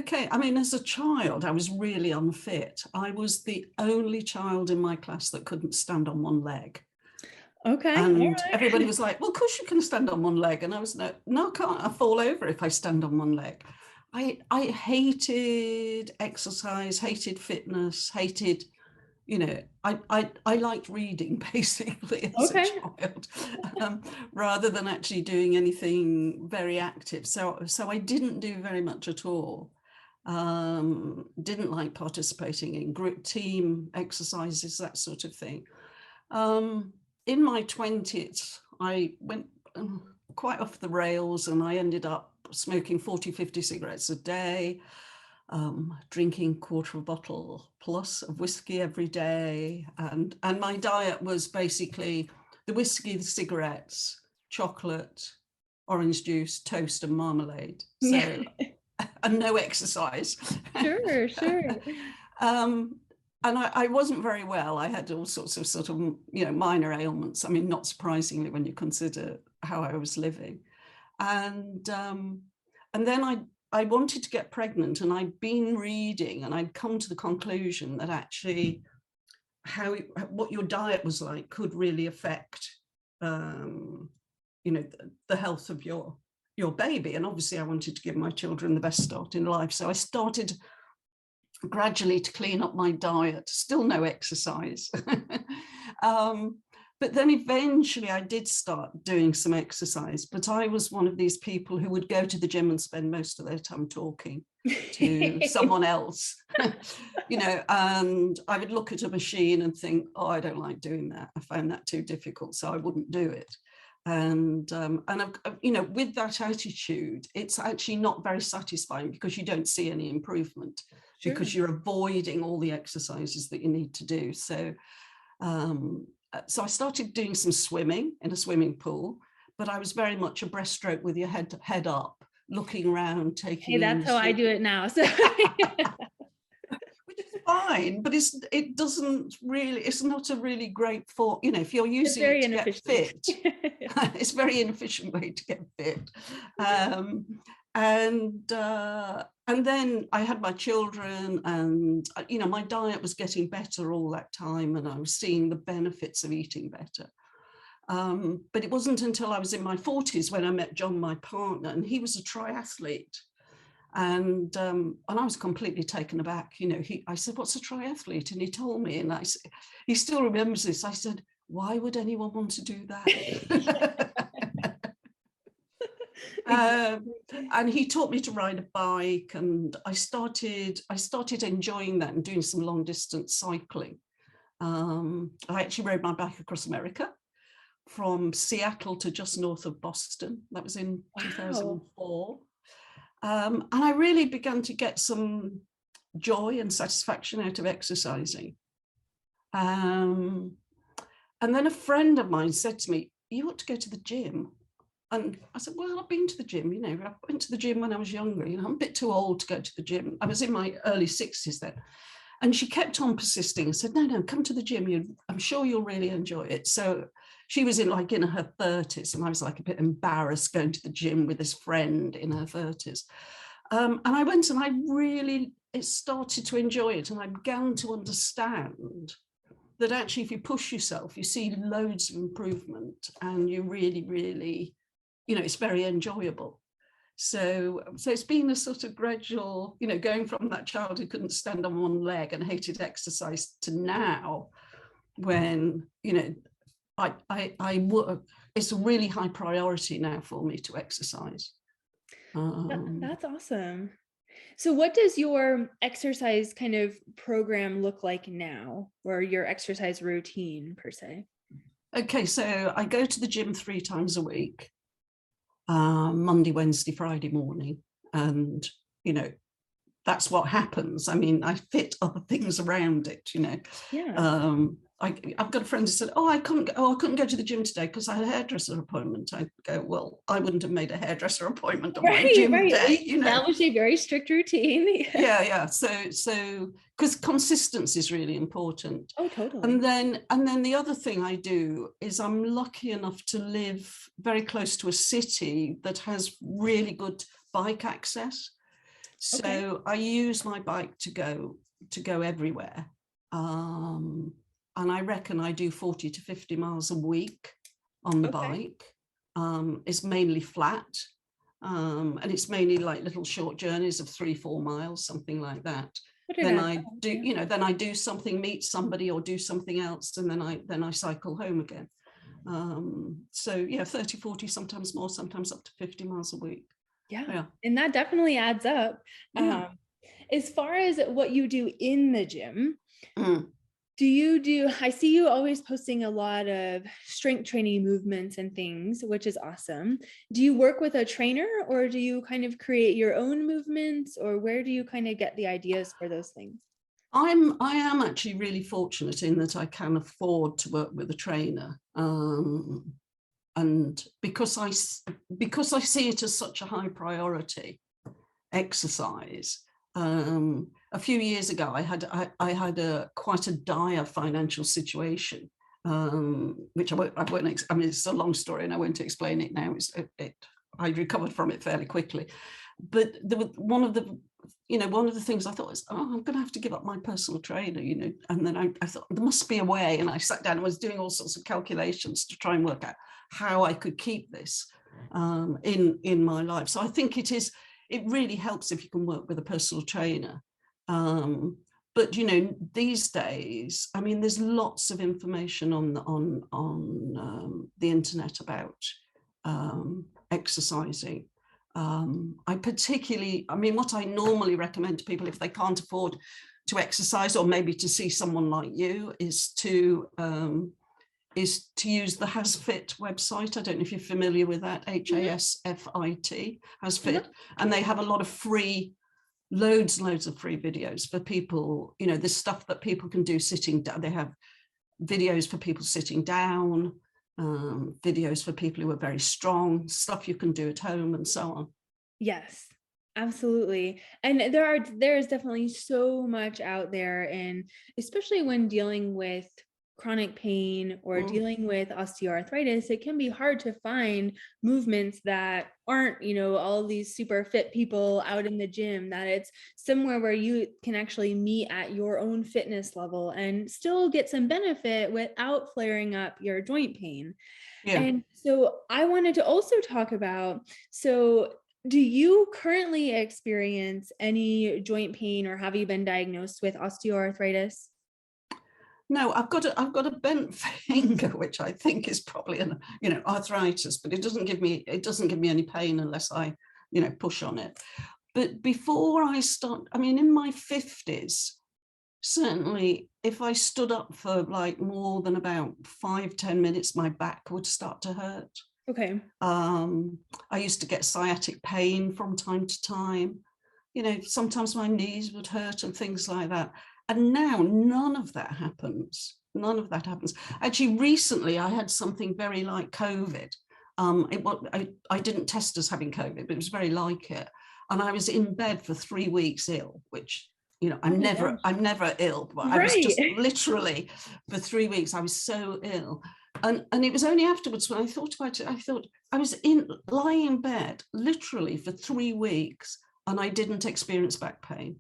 Okay, I mean, as a child, I was really unfit. I was the only child in my class that couldn't stand on one leg. Okay. And everybody was like, well, of course you can stand on one leg. And I was no, I can't. I fall over if I stand on one leg. I hated exercise, hated fitness, hated, I liked reading basically as a child, rather than actually doing anything very active. So I didn't do very much at all. Didn't like participating in group team exercises, that sort of thing. In my 20s, I went quite off the rails, and I ended up smoking 40, 50 cigarettes a day, drinking quarter of a bottle plus of whiskey every day. And my diet was basically the whiskey, the cigarettes, chocolate, orange juice, toast and marmalade. So, and no exercise. Sure. And I wasn't very well. I had all sorts of sort of, minor ailments. I mean, not surprisingly when you consider how I was living. And then I wanted to get pregnant, and I'd been reading, and I'd come to the conclusion that actually what your diet was like could really affect, the health of your baby. And obviously I wanted to give my children the best start in life. So I started gradually to clean up my diet, still no exercise. But then eventually I did start doing some exercise, but I was one of these people who would go to the gym and spend most of their time talking to someone else, and I would look at a machine and think, oh, I don't like doing that. I found that too difficult, so I wouldn't do it. And with that attitude, it's actually not very satisfying because you don't see any improvement. Sure. Because you're avoiding all the exercises that you need to do. So I started doing some swimming in a swimming pool, but I was very much a breaststroke with your head up, looking around, taking. Hey, that's how I do it now. So. Which is fine, but it doesn't really. It's not a really great for, if you're using it to get fit. It's a very inefficient way to get fit. And then I had my children, and my diet was getting better all that time, and I was seeing the benefits of eating better. But it wasn't until I was in my 40s when I met John, my partner, and he was a triathlete. And I was completely taken aback. I said, what's a triathlete? And he told me, and he still remembers this. I said, why would anyone want to do that? And he taught me to ride a bike, and I started enjoying that and doing some long distance cycling. I actually rode my bike across America from Seattle to just north of Boston. That was in 2004. And I really began to get some joy and satisfaction out of exercising. And then a friend of mine said to me, you ought to go to the gym. And I said, well, I've been to the gym, I went to the gym when I was younger, I'm a bit too old to go to the gym. I was in my early 60s then. And she kept on persisting and said, no, come to the gym. I'm sure you'll really enjoy it. So she was in her 30s, and I was like a bit embarrassed going to the gym with this friend in her 30s. And I went, and I really started to enjoy it. And I began to understand that actually, if you push yourself, you see loads of improvement, and you really, really, it's very enjoyable. So it's been a sort of gradual, going from that child who couldn't stand on one leg and hated exercise to now, when, I work, it's a really high priority now for me to exercise. That's awesome. So what does your exercise kind of program look like now, or your exercise routine per se? Okay, so I go to the gym 3 times a week, Monday, Wednesday, Friday morning. And, that's what happens. I mean, I fit other things around it, Yeah. I've got a friend who said, I couldn't go to the gym today because I had a hairdresser appointment. I go, well, I wouldn't have made a hairdresser appointment on my gym day. That was a very strict routine. Yeah. So because consistency is really important. Oh, totally. And then the other thing I do is I'm lucky enough to live very close to a city that has really good bike access. So I use my bike to go everywhere. And I reckon I do 40 to 50 miles a week on the bike. It's mainly flat. And it's mainly like little short journeys of 3-4 miles, something like that. Then I do, then I do something, meet somebody or do something else, and then I cycle home again. So yeah, 30, 40, sometimes more, sometimes up to 50 miles a week. Yeah. And that definitely adds up. As far as what you do in the gym, I see you always posting a lot of strength training movements and things, which is awesome. Do you work with a trainer, or do you kind of create your own movements, or where do you kind of get the ideas for those things? I am actually really fortunate in that I can afford to work with a trainer. And because I see it as such a high priority exercise, a few years ago, I had quite a dire financial situation, which I mean, it's a long story and I won't explain it now. I recovered from it fairly quickly, but there was one of the things I thought was, I'm going to have to give up my personal trainer, and then I thought there must be a way, and I sat down and was doing all sorts of calculations to try and work out how I could keep this in my life. So I think it really helps if you can work with a personal trainer. But these days, I mean, there's lots of information on the internet about exercising. What I normally recommend to people if they can't afford to exercise, or maybe to see someone like you, is to use the HasFit website. I don't know if you're familiar with that, HASFIT, HasFit, and they have a lot of free, loads of free videos for people, the stuff that people can do sitting down. They have videos for people sitting down, videos for people who are very strong, stuff you can do at home, and so on. Yes, absolutely. And there is definitely so much out there, and especially when dealing with chronic pain or dealing with osteoarthritis, it can be hard to find movements that aren't, all these super fit people out in the gym, that it's somewhere where you can actually meet at your own fitness level and still get some benefit without flaring up your joint pain. And so I wanted to also talk about, do you currently experience any joint pain, or have you been diagnosed with osteoarthritis? No, I've got a bent finger, which I think is probably arthritis, but it doesn't give me any pain unless I push on it. But before I start, I mean, in my 50s, certainly if I stood up for like more than about 5-10 minutes, my back would start to hurt. Okay. I used to get sciatic pain from time to time. Sometimes my knees would hurt and things like that. And now none of that happens. Actually, recently I had something very like COVID. I didn't test as having COVID, but it was very like it. And I was in bed for 3 weeks ill, which, I'm never ill, but I was just literally for 3 weeks, I was so ill. And it was only afterwards when I thought about it, I thought I was lying in bed literally for 3 weeks and I didn't experience back pain.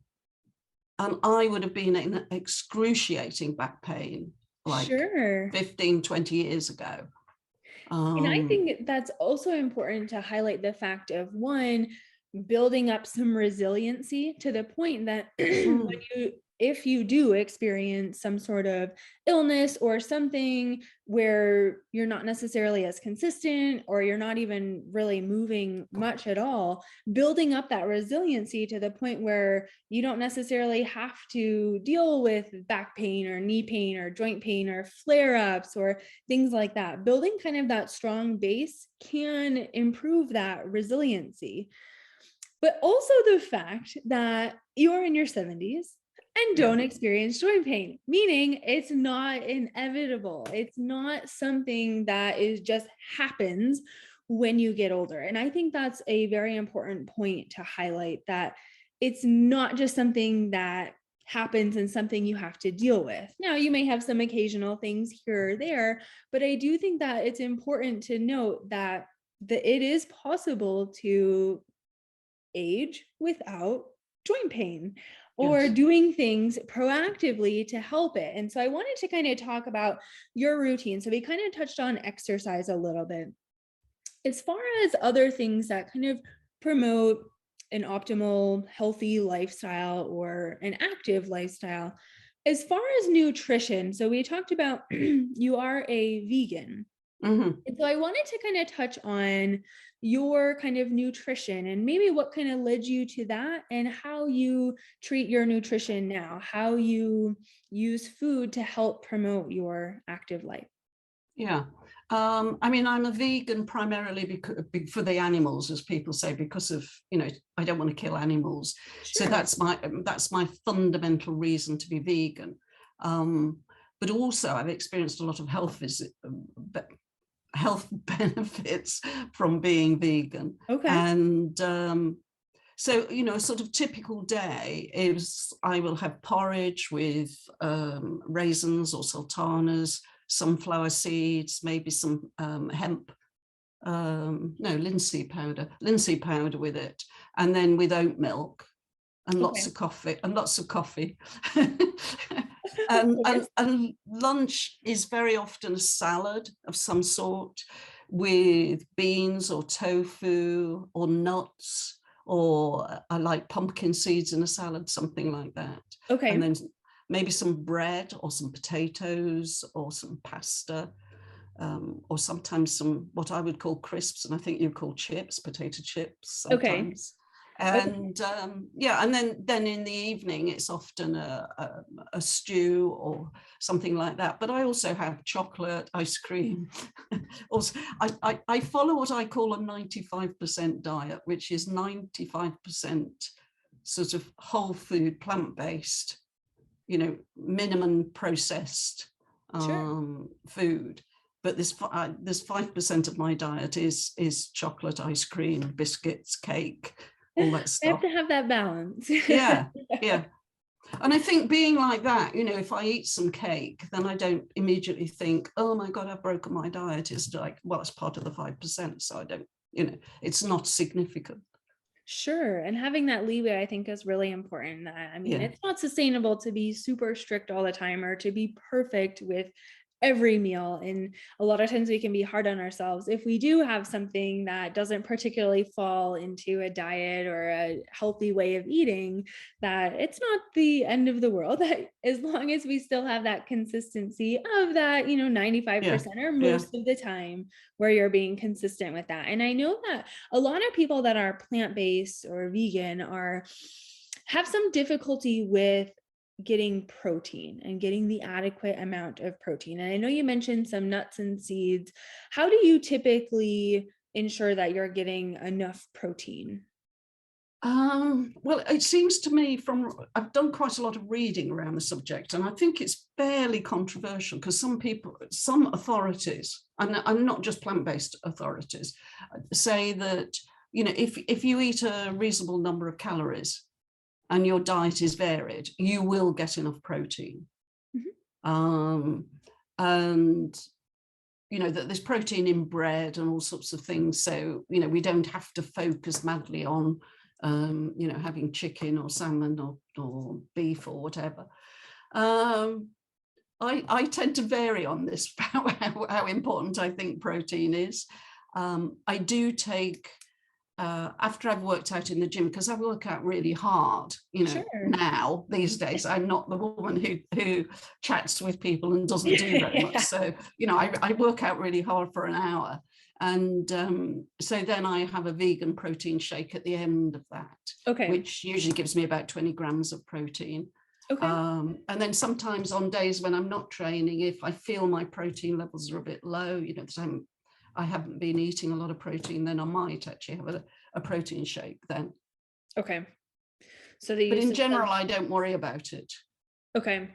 And I would have been in excruciating back pain like 15, 20 years ago. And I think that's also important to highlight the fact of, one, building up some resiliency to the point that if you do experience some sort of illness or something where you're not necessarily as consistent, or you're not even really moving much at all, building up that resiliency to the point where you don't necessarily have to deal with back pain or knee pain or joint pain or flare-ups or things like that. Building kind of that strong base can improve that resiliency. But also the fact that you're in your 70s and don't experience joint pain, meaning it's not inevitable. It's not something that just happens when you get older. And I think that's a very important point to highlight, that it's not just something that happens and something you have to deal with. Now, you may have some occasional things here or there, but I do think that it's important to note that it is possible to age without joint pain, or Yes. doing things proactively to help it. And so I wanted to kind of talk about your routine. So we kind of touched on exercise a little bit. As far as other things that kind of promote an optimal, healthy lifestyle or an active lifestyle, as far as nutrition, so we talked about you are a vegan. Mm-hmm. And so I wanted to kind of touch on your kind of nutrition and maybe what kind of led you to that and how you treat your nutrition now, how you use food to help promote your active life. Yeah. I mean, I'm a vegan primarily because, for the animals, as people say, because of, I don't want to kill animals. Sure. So that's my fundamental reason to be vegan. But also I've experienced a lot of health benefits from being vegan. Okay. And so, a sort of typical day is I will have porridge with raisins or sultanas, sunflower seeds, maybe some linseed powder with it, and then with oat milk and lots of coffee and lunch is very often a salad of some sort with beans or tofu or nuts, or I like pumpkin seeds in a salad, something like that. Okay. And then maybe some bread or some potatoes or some pasta, or sometimes some what I would call crisps, and I think you call chips, potato chips sometimes. And and then in the evening it's often a stew or something like that. But I also have chocolate, ice cream. Also, I follow what I call a 95% diet, which is 95% sort of whole food, plant-based, minimum processed food. But this 5% of my diet is chocolate, ice cream, biscuits, cake, all that stuff. I have to have that balance. Yeah. And I think being like that, if I eat some cake, then I don't immediately think, oh my God, I've broken my diet. It's like, well, it's part of the 5%. So I don't, it's not significant. Sure. And having that leeway, I think, is really important. I mean, it's not sustainable to be super strict all the time or to be perfect with every meal. And a lot of times we can be hard on ourselves if we do have something that doesn't particularly fall into a diet or a healthy way of eating, that it's not the end of the world, that as long as we still have that consistency of that, 95% or most of the time where you're being consistent with that. And I know that a lot of people that are plant-based or vegan have some difficulty with getting protein and getting the adequate amount of protein. And I know you mentioned some nuts and seeds. How do you typically ensure that you're getting enough protein? Well, it seems to me I've done quite a lot of reading around the subject, and I think it's fairly controversial because some authorities, and not just plant-based authorities, say that, if you eat a reasonable number of calories and your diet is varied, you will get enough protein. Mm-hmm. And that there's protein in bread and all sorts of things. So, we don't have to focus madly on, having chicken or salmon or beef or whatever. I tend to vary on this, how important I think protein is. I do take, after I've worked out in the gym, because I work out really hard, now these days. I'm not the woman who chats with people and doesn't do very much. So, I work out really hard for an hour. And so then I have a vegan protein shake at the end of that, which usually gives me about 20 grams of protein. And then sometimes on days when I'm not training, if I feel my protein levels are a bit low, that I haven't been eating a lot of protein, then I might actually have a protein shake then. Okay. But in general, I don't worry about it. Okay.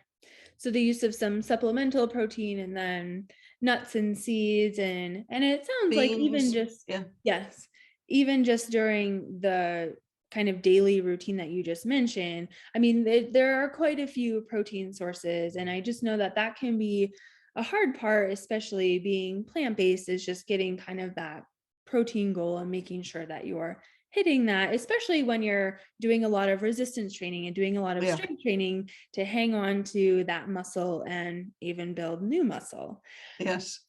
So the use of some supplemental protein and then nuts and seeds and it sounds like even just, even just during the kind of daily routine that you just mentioned, I mean, there are quite a few protein sources, and I just know that can be a hard part, especially being plant-based, is just getting kind of that protein goal and making sure that you're hitting that, especially when you're doing a lot of resistance training and doing a lot of Yeah. strength training to hang on to that muscle and even build new muscle. Yes.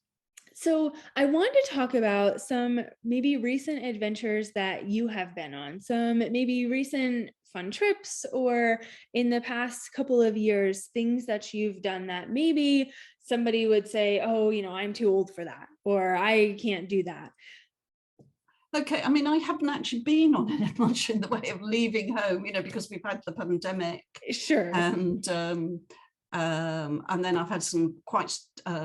So I want to talk about some maybe recent adventures that you have been on, some maybe recent fun trips, or in the past couple of years, things that you've done that maybe somebody would say, oh, I'm too old for that, or I can't do that. Okay, I mean, I haven't actually been on it much in the way of leaving home, because we've had the pandemic. Sure. And then I've had some quite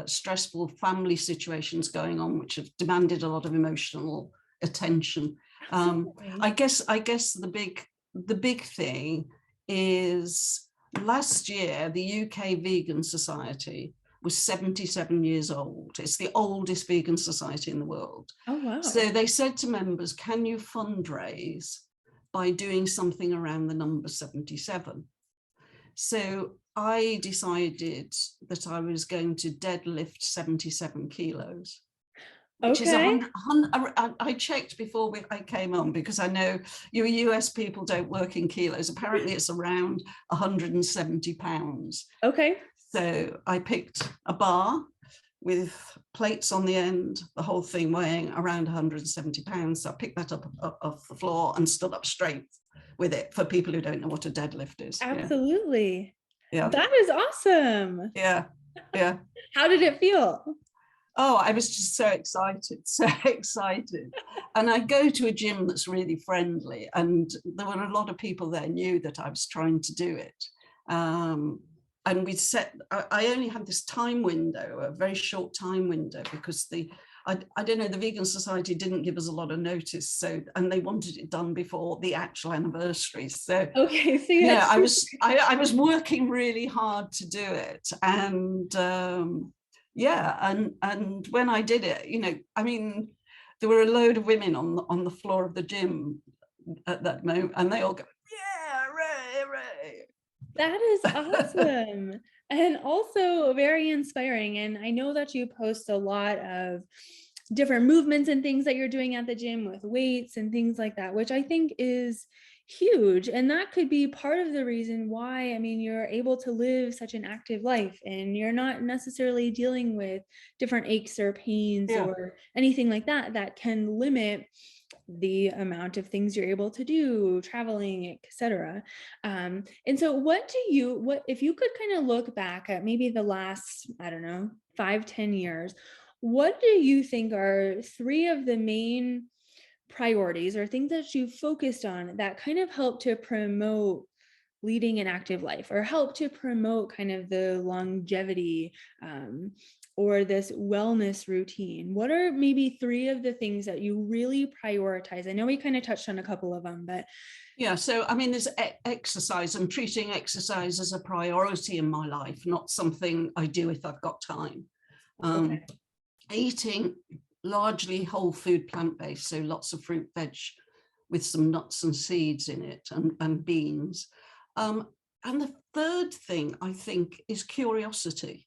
stressful family situations going on, which have demanded a lot of emotional attention. I guess the big thing is last year, the UK Vegan Society was 77 years old. It's the oldest vegan society in the world. Oh, wow. So they said to members, can you fundraise by doing something around the number 77? So I decided that I was going to deadlift 77 kilos. Which is I checked before I came on, because I know you US people don't work in kilos. Apparently it's around 170 pounds. Okay. So I picked a bar with plates on the end, the whole thing weighing around 170 pounds. So I picked that up off the floor and stood up straight with it, for people who don't know what a deadlift is. Absolutely. Yeah. That is awesome. Yeah. Yeah. How did it feel? Oh, I was just so excited. And I go to a gym that's really friendly, and there were a lot of people there knew that I was trying to do it. And we I only had this time window, a very short time window, because I don't know, the Vegan Society didn't give us a lot of notice. So, and they wanted it done before the actual anniversary. So, okay, so yeah, I was working really hard to do it. And and when I did it, I mean, there were a load of women on the floor of the gym at that moment, and they all go, yeah, hooray. That is awesome. And also very inspiring. And I know that you post a lot of different movements and things that you're doing at the gym with weights and things like that, which I think is huge. And that could be part of the reason why, you're able to live such an active life, and you're not necessarily dealing with different aches or pains or anything like that that can limit the amount of things you're able to do, traveling, etc. And so what if you could kind of look back at maybe the last, 5-10 years, what do you think are 3 of the main priorities or things that you focused on that kind of help to promote leading an active life, or help to promote kind of the longevity or this wellness routine? What are maybe 3 of the things that you really prioritize? I know we kind of touched on a couple of them, but yeah, so there's exercise. I'm treating exercise as a priority in my life, not something I do if I've got time. Eating largely whole food, plant-based, so lots of fruit, veg, with some nuts and seeds in it, and beans. And the third thing, I think, is curiosity.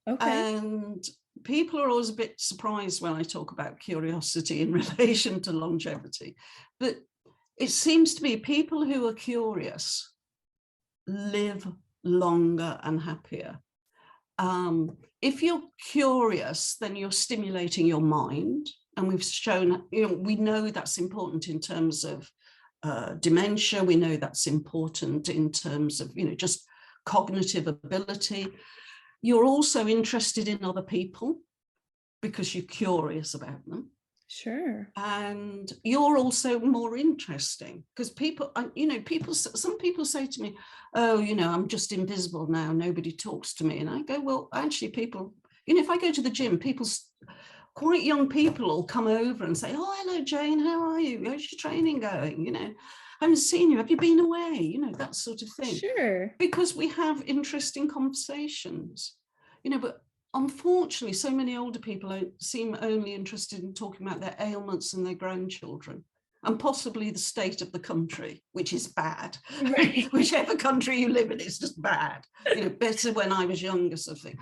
And people are always a bit surprised when I talk about curiosity in relation to longevity. But it seems to me people who are curious live longer and happier. If you're curious, then you're stimulating your mind. And we've shown, we know that's important in terms of dementia. We know that's important in terms of, just cognitive ability. You're also interested in other people because you're curious about them. Sure. And you're also more interesting because some people say to me, oh, I'm just invisible now. Nobody talks to me. And I go, well, actually people, if I go to the gym, quite young people will come over and say, oh, hello, Jane, how are you? How's your training going? I haven't seen you. Have you been away? That sort of thing. Sure. Because we have interesting conversations, but unfortunately, so many older people seem only interested in talking about their ailments and their grandchildren, and possibly the state of the country, which is bad. Right. Whichever country you live in, it's just bad. Better when I was younger, sort of thing.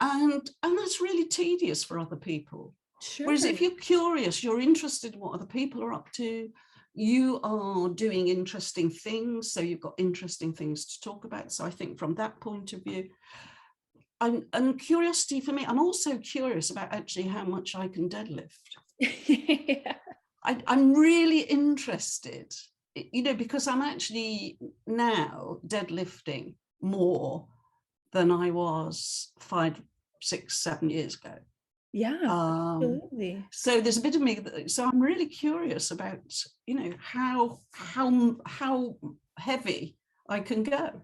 And that's really tedious for other people. Sure. Whereas if you're curious, you're interested in what other people are up to, you are doing interesting things, so you've got interesting things to talk about. So I think from that point of view, and curiosity for me, I'm also curious about actually how much I can deadlift. Yeah. I'm really interested, because I'm actually now deadlifting more than I was 5, 6, 7 years ago. Yeah, absolutely. So there's a bit of me, so I'm really curious about, how heavy I can go.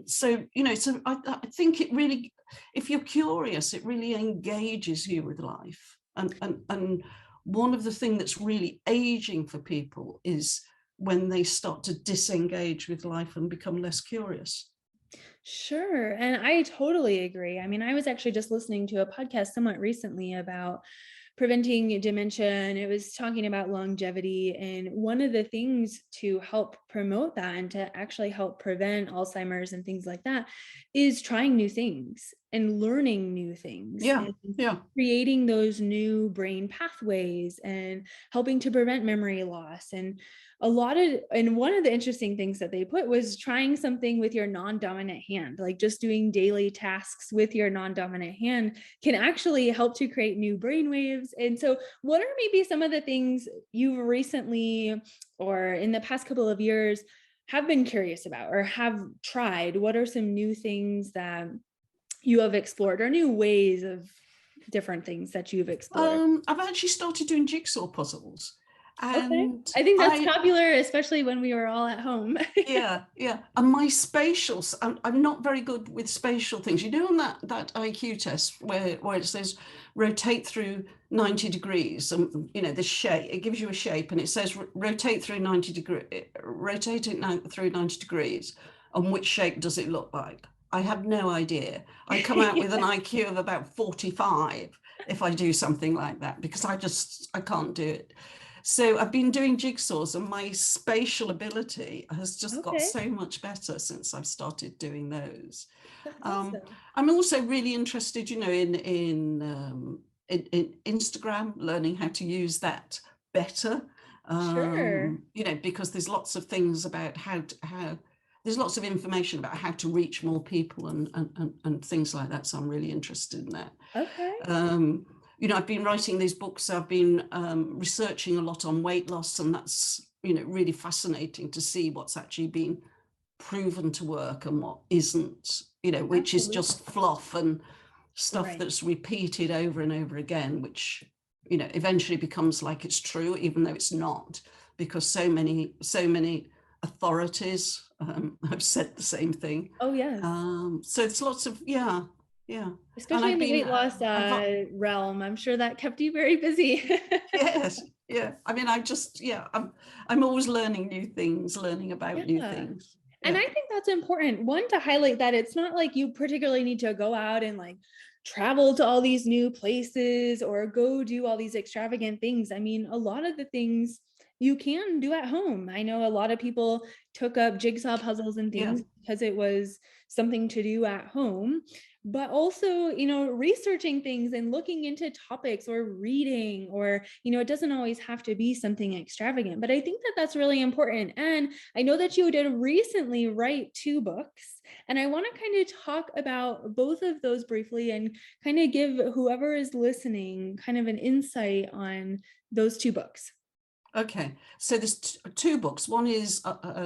So I think it really, if you're curious, it really engages you with life. And one of the things that's really aging for people is when they start to disengage with life and become less curious. Sure. And I totally agree. I mean, I was actually just listening to a podcast somewhat recently about preventing dementia, and it was talking about longevity. And one of the things to help promote that and to actually help prevent Alzheimer's and things like that is trying new things and learning new things. Yeah, and yeah. creating those new brain pathways and helping to prevent memory loss. And one of the interesting things that they put was trying something with your non-dominant hand, like just doing daily tasks with your non-dominant hand can actually help to create new brain waves. And so what are maybe some of the things you've recently or in the past couple of years have been curious about or have tried? What are some new things that you have explored or new ways of different things that you've explored? I've actually started doing jigsaw puzzles. Okay. And I think that's popular, especially when we were all at home. yeah. And my spatials, I'm not very good with spatial things. You know, on that IQ test where it says rotate through 90 degrees, and the shape, it gives you a shape and it says rotate through 90 degrees, rotate it through 90 degrees, and which shape does it look like? I have no idea. I come out with an IQ of about 45 if I do something like that, because I can't do it. So I've been doing jigsaws, and my spatial ability has just got so much better since I've started doing those. Awesome. I'm also really interested, in Instagram, learning how to use that better. Sure. Because there's lots of things about how there's lots of information about how to reach more people and things like that. So I'm really interested in that. Okay. I've been writing these books. I've been researching a lot on weight loss, and that's, really fascinating to see what's actually been proven to work and what isn't, which is just fluff and stuff that's repeated over and over again, which, eventually becomes like it's true, even though it's not, because so many authorities have said the same thing. Oh, yes. So it's lots of, yeah. Especially in the weight loss realm. I'm sure that kept you very busy. Yes. Yeah. I mean, I'm always learning new things, learning about new things. Yeah. And I think that's important. One, to highlight that it's not like you particularly need to go out and like travel to all these new places or go do all these extravagant things. I mean, a lot of the things you can do at home. I know a lot of people took up jigsaw puzzles and things because it was something to do at home, but also, researching things and looking into topics or reading, or, it doesn't always have to be something extravagant, but I think that that's really important. And I know that you did recently write 2 books, and I want to kind of talk about both of those briefly and kind of give whoever is listening kind of an insight on those 2 books. Okay, so there's 2 books. One is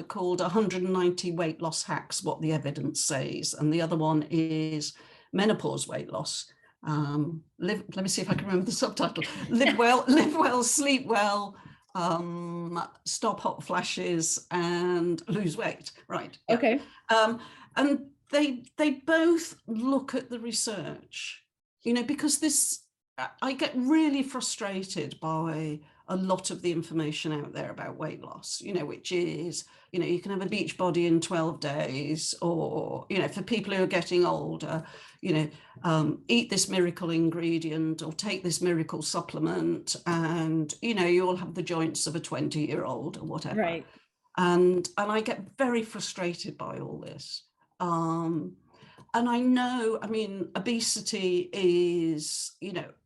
called 190 Weight Loss Hacks, What the Evidence Says, and the other one is Menopause Weight Loss. Let me see if I can remember the subtitle. Live well, sleep well, stop hot flashes, and lose weight. Right. Yeah. Okay. And they both look at the research, because I get really frustrated by a lot of the information out there about weight loss, which is, you can have a beach body in 12 days, or, for people who are getting older, eat this miracle ingredient or take this miracle supplement, and, you'll have the joints of a 20-year-old or whatever. Right. And I get very frustrated by all this. And I know, obesity is,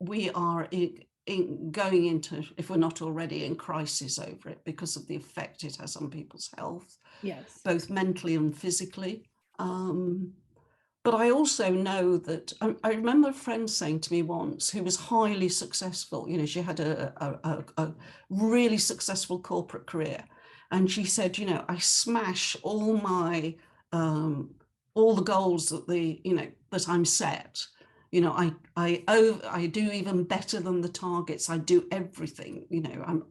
we are going into, if we're not already in crisis over it, because of the effect it has on people's health, yes, both mentally and physically. But I also know that I remember a friend saying to me once, who was highly successful, you know, she had a really successful corporate career. And she said, you know, I smash all my, all the goals that that I'm set. You know, I do even better than the targets. I do everything, you know, I'm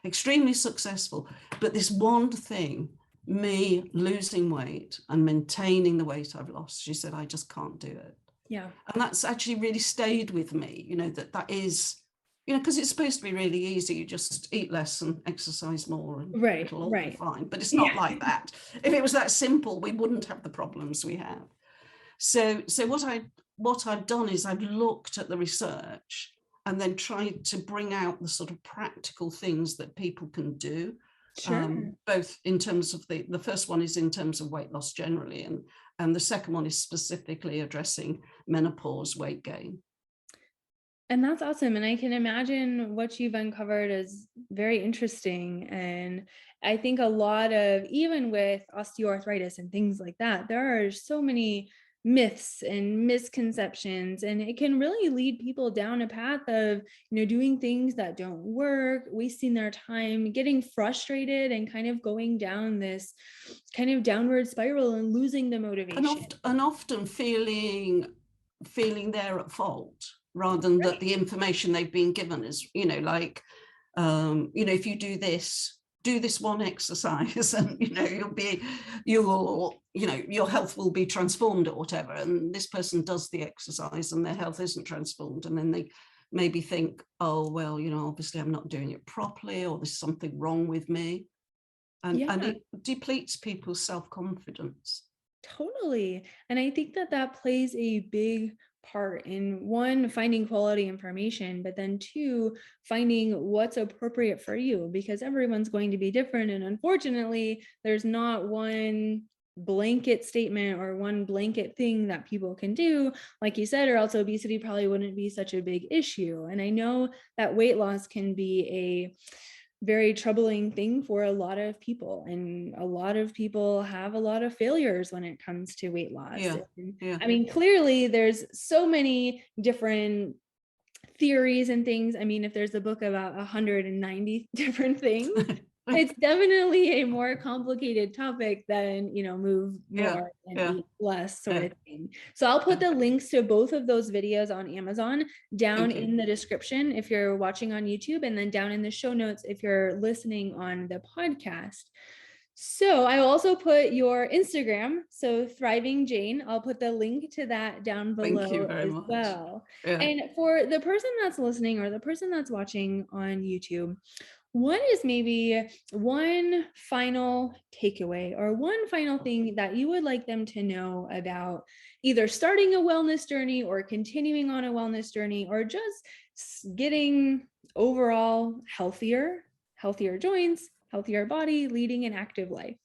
extremely successful. But this one thing, me losing weight and maintaining the weight I've lost, she said, I just can't do it. yeah, And that's actually really stayed with me, you know, that is, you know, because it's supposed to be really easy. You just eat less and exercise more and it'll all be fine. But it's not like that. If it was that simple, we wouldn't have the problems we have. So what I've done is I've looked at the research and then tried to bring out the sort of practical things that people can do. Sure. Both in terms of the first one is in terms of weight loss generally, and the second one is specifically addressing menopause weight gain. And that's awesome. And I can imagine what you've uncovered is very interesting. And I think a lot of, even with osteoarthritis and things like that, there are so many myths and misconceptions, and it can really lead people down a path of, you know, doing things that don't work, wasting their time, getting frustrated, and kind of going down this kind of downward spiral and losing the motivation. And often feeling they're at fault, rather than that the information they've been given is, you know, like, you know, if you do this one exercise and, you know, you know, your health will be transformed or whatever. And this person does the exercise and their health isn't transformed. And then they maybe think, oh, well, you know, obviously I'm not doing it properly, or there's something wrong with me. And it depletes people's self-confidence. Totally. And I think that plays a big part in, one, finding quality information, but then two, finding what's appropriate for you, because everyone's going to be different. And unfortunately, there's not one blanket statement or one blanket thing that people can do, like you said, or else obesity probably wouldn't be such a big issue. And I know that weight loss can be a very troubling thing for a lot of people, and a lot of people have a lot of failures when it comes to weight loss. I mean, clearly there's so many different theories and things. I mean, if there's a book about 190 different things, it's definitely a more complicated topic than, you know, move more and eat less sort of thing. So I'll put the links to both of those videos on Amazon down in the description if you're watching on YouTube, and then down in the show notes if you're listening on the podcast. So I also put your Instagram, so Thriving Jane. I'll put the link to that down below. Thank you very much. Well. Yeah. And for the person that's listening or the person that's watching on YouTube, what is maybe one final takeaway or one final thing that you would like them to know about either starting a wellness journey or continuing on a wellness journey, or just getting overall healthier joints, healthier body, leading an active life?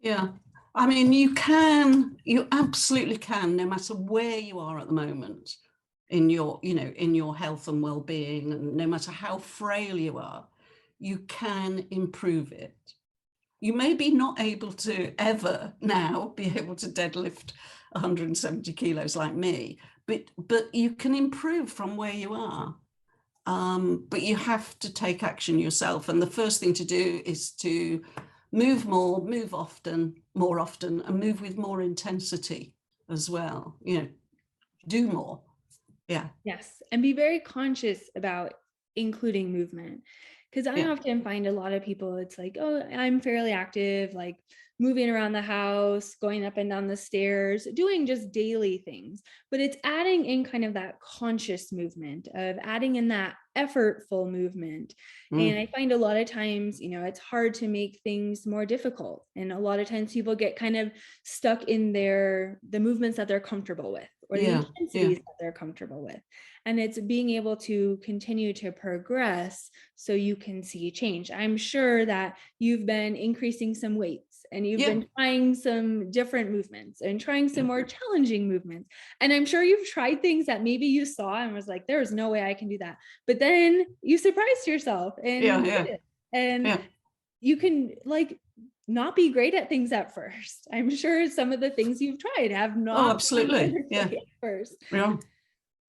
Yeah. I mean, you absolutely can, no matter where you are at the moment in your, you know, in your health and well-being, and no matter how frail you are, you can improve it. You may be not able to ever now be able to deadlift 170 kilos like me, but you can improve from where you are. But you have to take action yourself. And the first thing to do is to move more, move often, more often, and move with more intensity as well. You know, do more. Yeah. Yes. And be very conscious about including movement. Because I often find a lot of people, it's like, oh, I'm fairly active, like moving around the house, going up and down the stairs, doing just daily things. But it's adding in kind of that conscious movement, of adding in that effortful movement. And I find a lot of times, you know, it's hard to make things more difficult. And a lot of times people get kind of stuck in the movements that they're comfortable with, or the intensities that they're comfortable with. And it's being able to continue to progress so you can see change. I'm sure that you've been increasing some weights and you've been trying some different movements and trying some more challenging movements. And I'm sure you've tried things that maybe you saw and was like, there's no way I can do that. But then you surprised yourself and did it. And you can like not be great at things at first. I'm sure some of the things you've tried have not absolutely at first.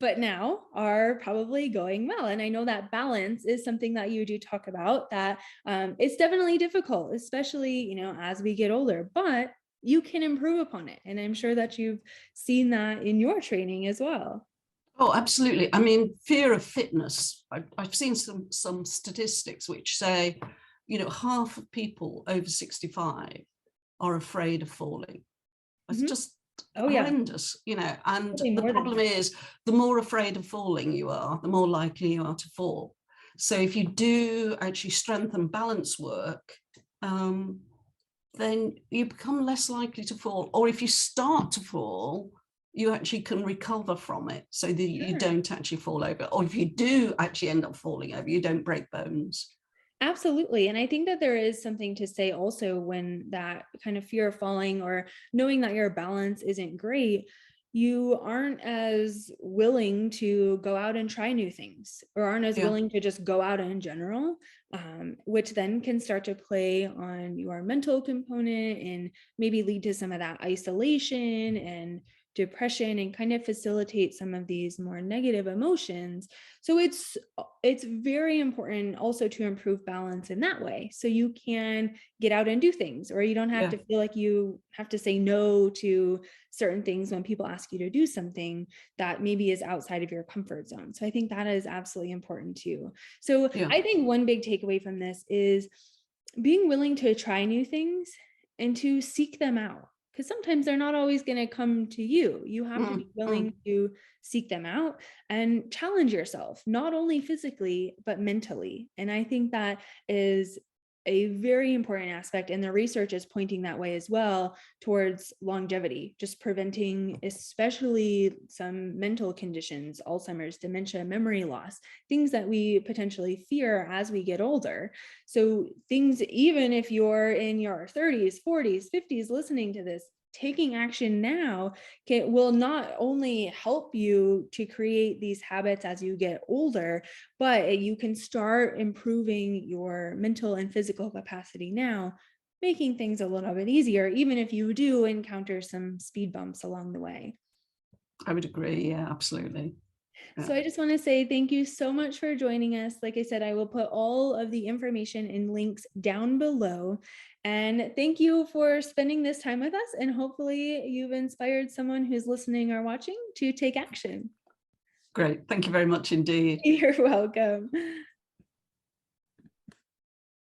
But now are probably going well. And I know that balance is something that you do talk about, that it's definitely difficult, especially, you know, as we get older, but you can improve upon it. And I'm sure that you've seen that in your training as well. Oh, absolutely. I mean, fear of fitness. I've seen some statistics which say, you know, half of people over 65 are afraid of falling. It's just horrendous, you know, and the problem is the more afraid of falling you are, the more likely you are to fall. So if you do actually strength and balance work, then you become less likely to fall. Or if you start to fall, you actually can recover from it so that you don't actually fall over. Or if you do actually end up falling over, you don't break bones. Absolutely. And I think that there is something to say also when that kind of fear of falling or knowing that your balance isn't great, you aren't as willing to go out and try new things, or aren't as willing to just go out in general, which then can start to play on your mental component and maybe lead to some of that isolation and depression and kind of facilitate some of these more negative emotions. So it's very important also to improve balance in that way. So you can get out and do things, or you don't have to feel like you have to say no to certain things when people ask you to do something that maybe is outside of your comfort zone. So I think that is absolutely important too. So I think one big takeaway from this is being willing to try new things and to seek them out. Because sometimes they're not always going to come to you. You have to be willing to seek them out and challenge yourself, not only physically, but mentally. And I think that is a very important aspect. And the research is pointing that way as well towards longevity, just preventing especially some mental conditions, Alzheimer's, dementia, memory loss, things that we potentially fear as we get older. So things, even if you're in your 30s, 40s, 50s, listening to this, taking action now will not only help you to create these habits as you get older, but you can start improving your mental and physical capacity now, making things a little bit easier, even if you do encounter some speed bumps along the way. I would agree. Yeah, absolutely. So I just want to say thank you so much for joining us. Like I said, I will put all of the information and links down below. And thank you for spending this time with us. And hopefully you've inspired someone who's listening or watching to take action. Great. Thank you very much indeed. You're welcome.